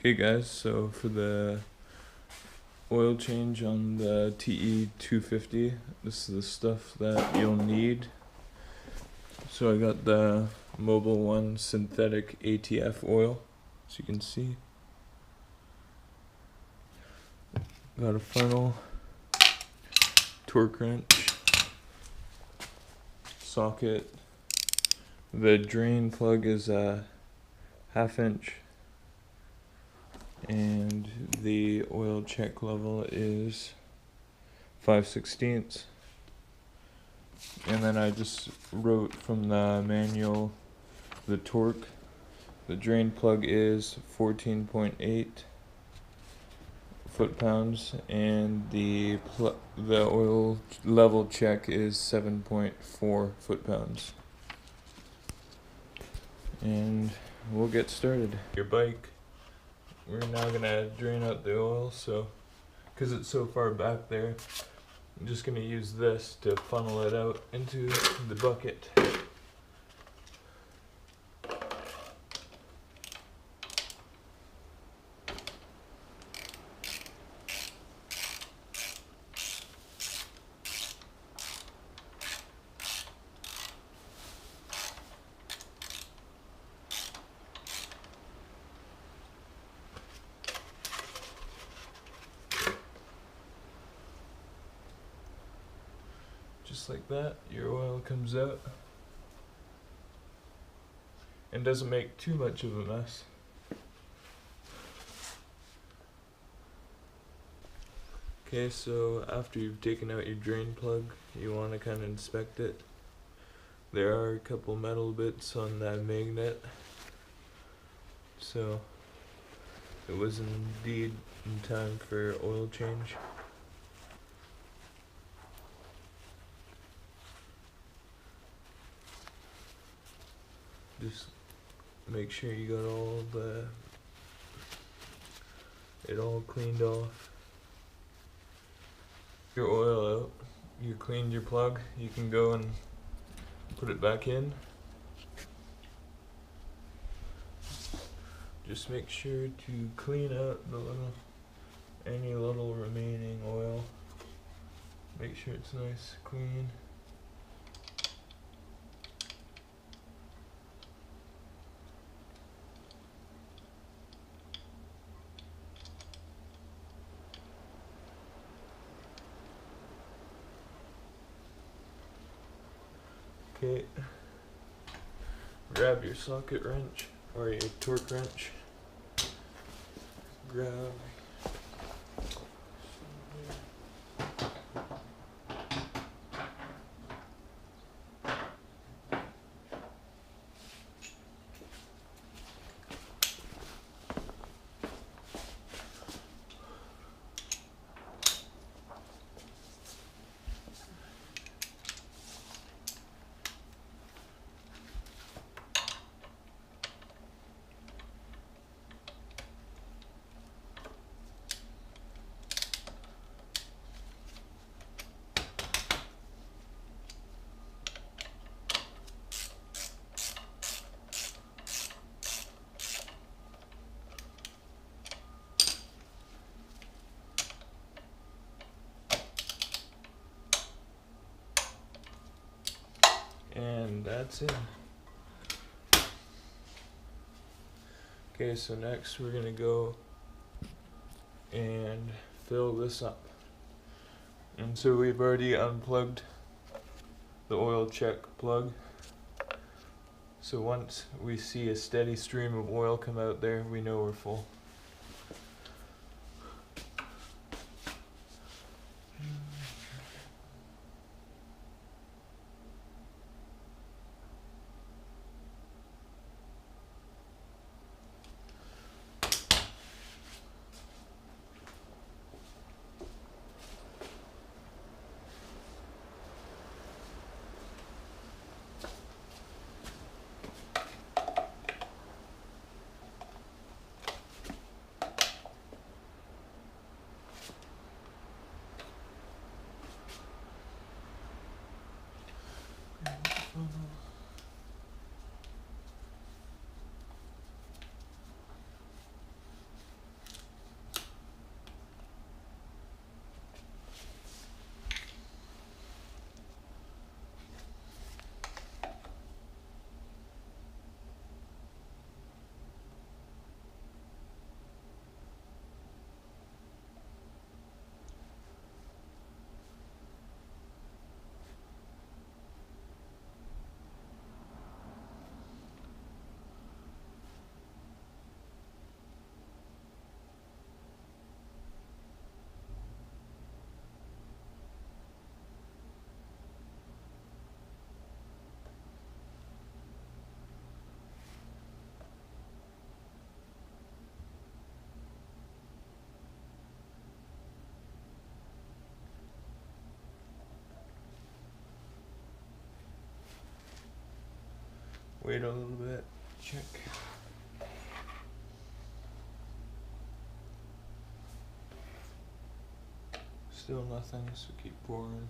Hey guys, so for the oil change on the TE250, this is the stuff that you'll need. So I got the Mobil 1 synthetic ATF oil, as you can see. Got a funnel, torque wrench, socket. The drain plug is a 1/2 inch. And the oil check level is 5/16. And then I just wrote from the manual the torque. The drain plug is 14.8 foot-pounds, and the oil level check is 7.4 foot-pounds. And we'll get started. Your bike. We're now gonna drain out the oil, so because it's so far back there, I'm just gonna use this to funnel it out into the bucket. Just like that, your oil comes out and doesn't make too much of a mess. Okay, so after you've taken out your drain plug, you want to kind of inspect it. There are a couple metal bits on that magnet, so it was indeed in time for oil change. Just make sure you got it all cleaned off. Your oil out, you cleaned your plug, you can go and put it back in. Just make sure to clean out any little remaining oil. Make sure it's nice, clean. Okay, grab your socket wrench or your torque wrench. Grab and that's it. Okay, so next we're gonna go and fill this up. And so we've already unplugged the oil check plug. So once we see a steady stream of oil come out there, we know we're full. Wait a little bit. Check. Still nothing, so keep pouring.